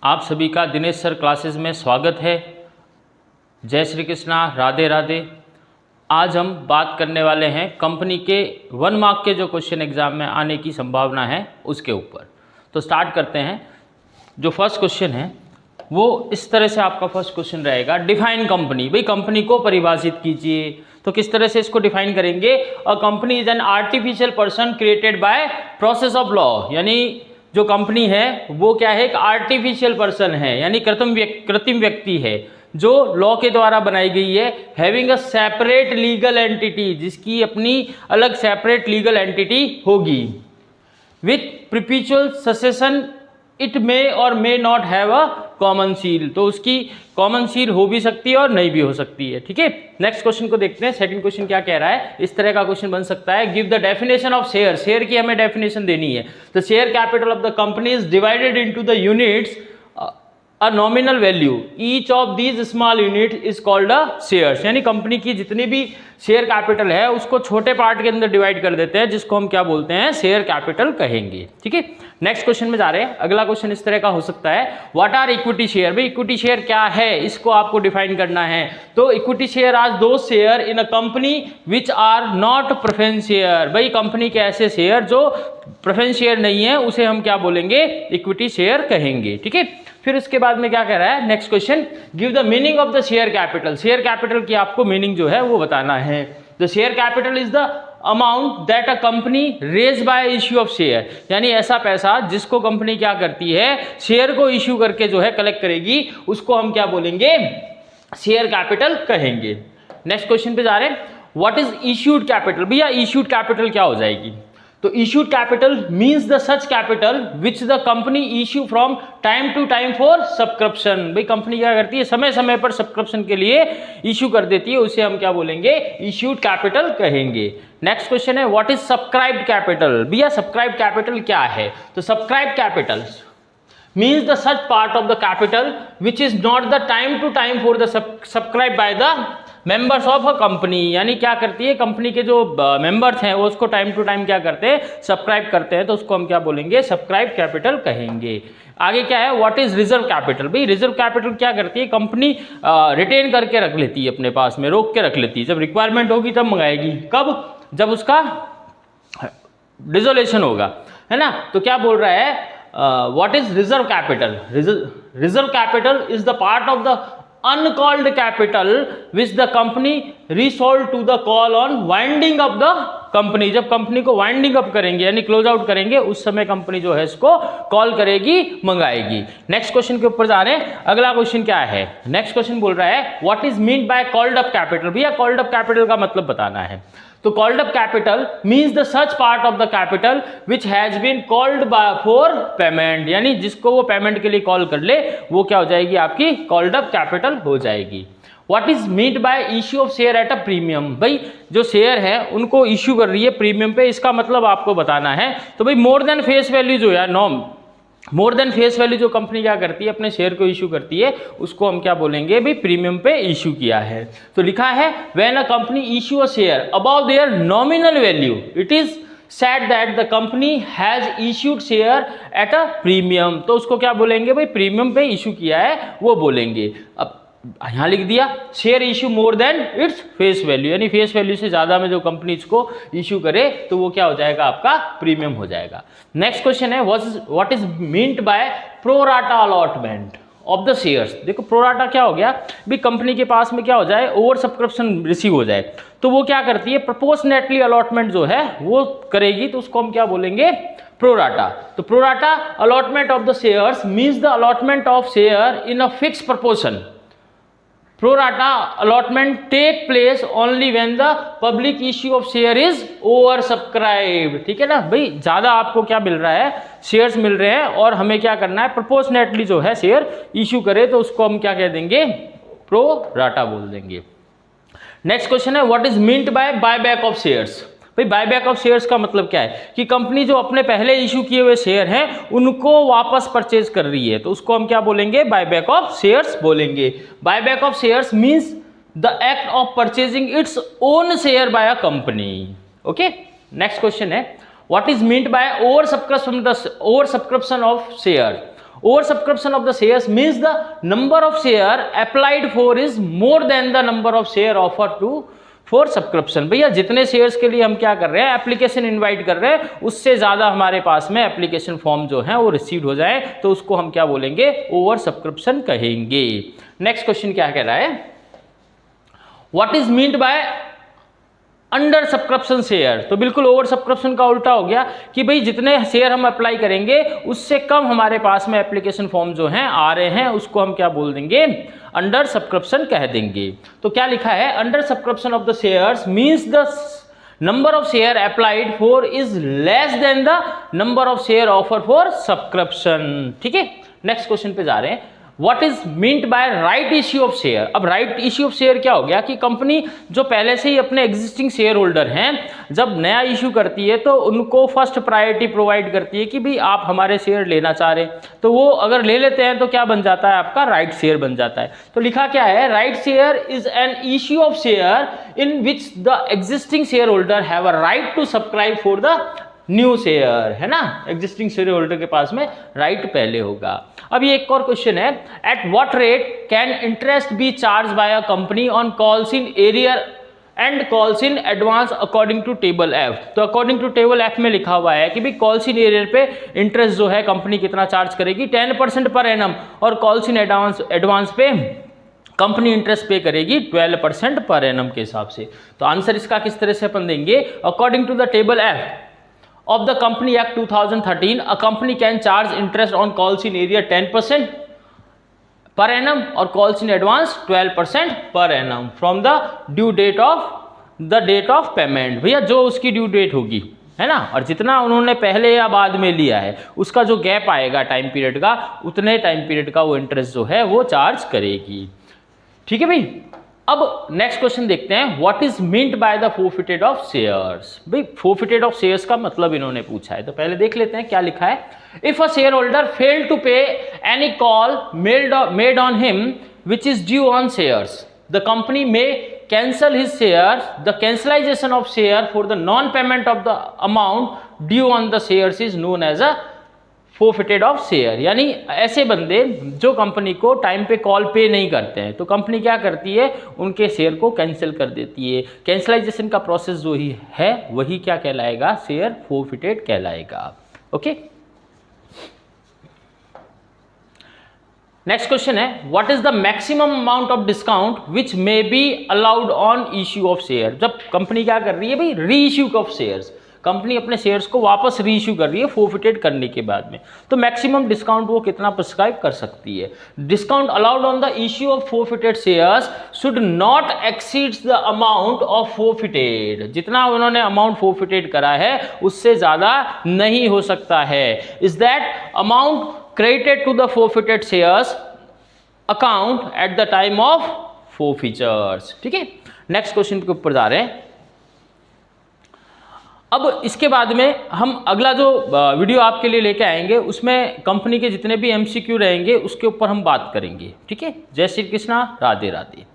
आप सभी का दिनेश सर क्लासेस में स्वागत है। जय श्री कृष्णा, राधे राधे। आज हम बात करने वाले हैं कंपनी के 1 मार्क के जो क्वेश्चन एग्जाम में आने की संभावना है उसके ऊपर। तो स्टार्ट करते हैं। जो फर्स्ट क्वेश्चन है वो इस तरह से आपका फर्स्ट क्वेश्चन रहेगा, डिफाइन कंपनी। भाई कंपनी को परिभाषित कीजिए। तो किस तरह से इसको डिफाइन करेंगे? A company is an artificial person created by process of law. यानी जो कंपनी है वो क्या है? एक आर्टिफिशियल पर्सन है, यानी कृत्रिम व्यक्ति है जो लॉ के द्वारा बनाई गई है। Having a separate legal entity, जिसकी अपनी अलग सेपरेट लीगल एंटिटी होगी। With perpetual succession it may or may not have a common seal. तो उसकी कॉमन सील हो भी सकती है और नहीं भी हो सकती है। ठीक है, नेक्स्ट क्वेश्चन को देखते हैं। सेकंड क्वेश्चन क्या कह रहा है? इस तरह का क्वेश्चन बन सकता है, give the definition of share. Share की हमें डेफिनेशन देनी है। The share capital of the company is divided into the units a nominal value, each of these small unit is called a shares. यानी company की जितनी भी share capital है उसको छोटे पार्ट के अंदर डिवाइड कर देते हैं, जिसको हम क्या बोलते हैं? शेयर कैपिटल कहेंगे। ठीक है, नेक्स्ट क्वेश्चन में जा रहे हैं। अगला क्वेश्चन इस तरह का हो सकता है, व्हाट आर इक्विटी शेयर। भाई इक्विटी शेयर क्या है, इसको आपको डिफाइन करना है। तो equity share are those share in a company which are not preference share. भाई कंपनी के ऐसे शेयर जो प्रेफरेंस शेयर नहीं है उसे हम क्या बोलेंगे? इक्विटी शेयर कहेंगे। ठीक है, फिर इसके बाद में क्या कह रहा है next question, give the meaning of the share capital. Share capital की आपको मीनिंग जो है वो बताना है। The share capital is the amount that a company raise by issue of share. यानी ऐसा पैसा जिसको कंपनी क्या करती है? शेयर को इश्यू करके जो है कलेक्ट करेगी, उसको हम क्या बोलेंगे? शेयर कैपिटल कहेंगे। नेक्स्ट क्वेश्चन पे जा रहे हैं, व्हाट इज इश्यूड कैपिटल। भैया इश्यूड कैपिटल क्या हो जाएगी? तो issued capital means the such capital which the company issue from time to time for subscription. भाई कंपनी क्या करती है? समय समय पर सब्सक्रिप्शन के लिए इश्यू कर देती है, उसे हम क्या बोलेंगे? इश्यूड कैपिटल कहेंगे। नेक्स्ट क्वेश्चन है, व्हाट इज सब्सक्राइब्ड कैपिटल। भैया सब्सक्राइब्ड कैपिटल क्या है? तो subscribed capital means the such part of the capital which is not the time to time for the subscribed by the members of a company। यानी क्या करती है company के जो मेंबर्स हैं वो उसको टाइम टू टाइम क्या करते हैं? सब्सक्राइब करते हैं, तो उसको हम क्या बोलेंगे? सब्सक्राइब कैपिटल कहेंगे। आगे क्या है, व्हाट इज रिजर्व कैपिटल। भाई रिजर्व कैपिटल क्या करती है? कंपनी रिटेन करके रख लेती है अपने पास में, रोक के रख लेती है। जब रिक्वायरमेंट होगी तब मंगाएगी। कब? जब उसका डिसोल्यूशन होगा, है ना। तो क्या बोल रहा है, what is reserve capital? Reserve capital is the part of the uncalled capital which the company resolved to the call on winding up the company। जब कंपनी को वाइंडिंग अप करेंगे यानी क्लोज आउट करेंगे, उस समय कंपनी जो है इसको कॉल करेगी, मंगाएगी। नेक्स्ट क्वेश्चन के ऊपर जा रहे हैं। अगला क्वेश्चन क्या है? नेक्स्ट क्वेश्चन बोल रहा है, what is mean by called up capital. भैया कॉल्ड अप कैपिटल का मतलब बताना है। तो called up capital means the such part of the capital which has been called for payment. यानी जिसको वो पेमेंट के लिए कॉल कर ले वो क्या हो जाएगी? आपकी कॉल्ड अप कैपिटल हो जाएगी। What is meant bye issue of share at a premium. भाई जो शेयर है उनको इश्यू कर रही है प्रीमियम पे, इसका मतलब आपको बताना है। तो भाई मोर देन फेस वैल्यू जो है norm, more than face value जो कंपनी क्या करती है? अपने शेयर को इश्यू करती है, उसको हम क्या बोलेंगे? भाई प्रीमियम पे इश्यू किया है। तो लिखा है, when a company issue a share above their nominal value it is said that the company has issued share at a premium। तो उसको क्या बोलेंगे? भाई प्रीमियम पे इश्यू किया है वो बोलेंगे। अब यहाँ लिख दिया, share issue more than its face value, यानी फेस वैल्यू से ज्यादा में जो कंपनी इसको इश्यू करे तो वो क्या हो जाएगा? आपका प्रीमियम हो जाएगा। नेक्स्ट क्वेश्चन है, what is meant bye pro rata allotment of the shares. देखो प्रोराटा क्या हो गया? भी कंपनी के पास में क्या हो जाए? ओवर सब्सक्रिप्शन रिसीव हो जाए, तो वो क्या करती है? प्रोपोर्शनेटली अलॉटमेंट जो है वो करेगी, तो उसको हम क्या बोलेंगे? प्रोराटा। तो pro rata allotment of the shares means the allotment of share in a fix proportion. Pro rata allotment take place only when the public issue of share is oversubscribed। ठीक है ना भाई, ज्यादा आपको क्या मिल रहा है? शेयर्स मिल रहे हैं और हमें क्या करना है? प्रोपोर्शनेटली जो है शेयर इश्यू करे तो उसको हम क्या कह देंगे? प्रो राटा बोल देंगे। नेक्स्ट क्वेश्चन है, what is meant bye buyback of shares. भाई बायबैक ऑफ शेयर्स का मतलब क्या है? कि कंपनी जो अपने पहले इश्यू किए हुए शेयर हैं उनको वापस परचेज कर रही है, तो उसको हम क्या बोलेंगे? बायबैक ऑफ शेयर्स बोलेंगे। Buyback of shares means the act of purchasing its own share by a company. Okay, next question है, what is meant by over subscription of share. Over subscription of the shares means the number of share applied for is more than the number of share offer to for subscription. भैया जितने shares के लिए हम क्या कर रहे हैं, application invite कर रहे हैं, उससे ज़्यादा हमारे पास में एप्लीकेशन फॉर्म जो है वो रिसीव हो जाए तो उसको हम क्या बोलेंगे, ओवर सब्सक्रिप्शन कहेंगे। नेक्स्ट क्वेश्चन क्या कह रहा है, what is meant by under subscription share. तो बिल्कुल ओवर सब्सक्रिप्शन का उल्टा हो गया कि भाई जितने शेयर हम अप्लाई करेंगे उससे कम हमारे पास में एप्लीकेशन फॉर्म जो हैं आ रहे हैं, उसको हम क्या बोल देंगे, अंडर सब्सक्रिप्शन कह देंगे। तो क्या लिखा है, under subscription of the shares means the number of share applied for is less than the number of share offer for subscription. ठीक है, नेक्स्ट क्वेश्चन पे जा रहे हैं, what is meant bye right issue of share. अब right issue of share क्या हो गया कि कंपनी जो पहले से ही अपने एग्जिस्टिंग शेयर होल्डर हैं, जब नया इश्यू करती है तो उनको फर्स्ट प्रायोरिटी प्रोवाइड करती है कि भाई आप हमारे शेयर लेना चाह रहे हैं, तो वो अगर ले लेते हैं तो क्या बन जाता है, आपका राइट शेयर बन जाता है। तो लिखा क्या है, right share is an issue of share in which the existing share holder have a right to subscribe for the new share, है ना, एग्जिस्टिंग शेयर होल्डर के पास में राइट पहले होगा। अब ये एक और क्वेश्चन है, at what rate can interest be charge by a company on calls in arrear and calls in advance according to table F. तो अकॉर्डिंग टू टेबल एफ में लिखा हुआ है कि भाई कॉल्स इन एरियर पे इंटरेस्ट जो है कंपनी कितना चार्ज करेगी, 10% पर एनम, और कॉल्स इन एडवांस पे कंपनी इंटरेस्ट पे करेगी 12% पर एनम के हिसाब से। तो आंसर इसका किस तरह से अपन देंगे, according to the table F of the Company Act 2013, a company can charge interest on calls in area 10% per annum or calls in advance 12% per annum from the due date of payment। भैया जो उसकी due date होगी, है ना, और जितना उन्होंने पहले या बाद में लिया है उसका जो गैप आएगा टाइम पीरियड का, उतने टाइम पीरियड का वो इंटरेस्ट जो है वो चार्ज करेगी। ठीक है भाई, अब नेक्स्ट क्वेश्चन देखते हैं, what is meant by the forfeited of shares. भाई फोरफिटेड ऑफ शेयर्स का मतलब इन्होंने पूछा है, तो पहले देख लेते हैं क्या लिखा है। If a share holder fail to pay any call made on him which is due on shares, the company may cancel his shares, the cancellation of share for the non-payment of the amount due on the shares is known as a forfeited of share। यानी ऐसे बंदे जो company को time पे call पे नहीं करते हैं तो कंपनी क्या करती है, उनके शेयर को कैंसिल कर देती है। कैंसलाइजेशन का प्रोसेस जो ही है वही क्या कहलाएगा, शेयर फोरफिटेड कहलाएगा। ओके, नेक्स्ट क्वेश्चन है, what is the maximum amount of discount which may be allowed on issue of share. जब कंपनी क्या कर रही है भाई, री इश्यू ऑफ शेयर्स, कंपनी अपने शेयर्स को वापस री इश्यू कर रही है फोरफिटेड करने के बाद में, तो मैक्सिमम डिस्काउंट वो कितना प्रिस्क्राइब कर सकती है। Discount allowed on the issue of forfeited shares should not exceeds the amount of forfeited. जितना उन्होंने अमाउंट फोरफिटेड करा है उससे ज़्यादा नहीं हो सकता है। Is that amount credited to the forfeited shares account at the time of forfeitures। ठीक है, नेक्स्ट क्वेश्चन के ऊपर जा रहे हैं। अब इसके बाद में हम अगला जो वीडियो आपके लिए लेके आएंगे उसमें कंपनी के जितने भी MCQ रहेंगे उसके ऊपर हम बात करेंगे। ठीक है, जय श्री कृष्णा, राधे राधे।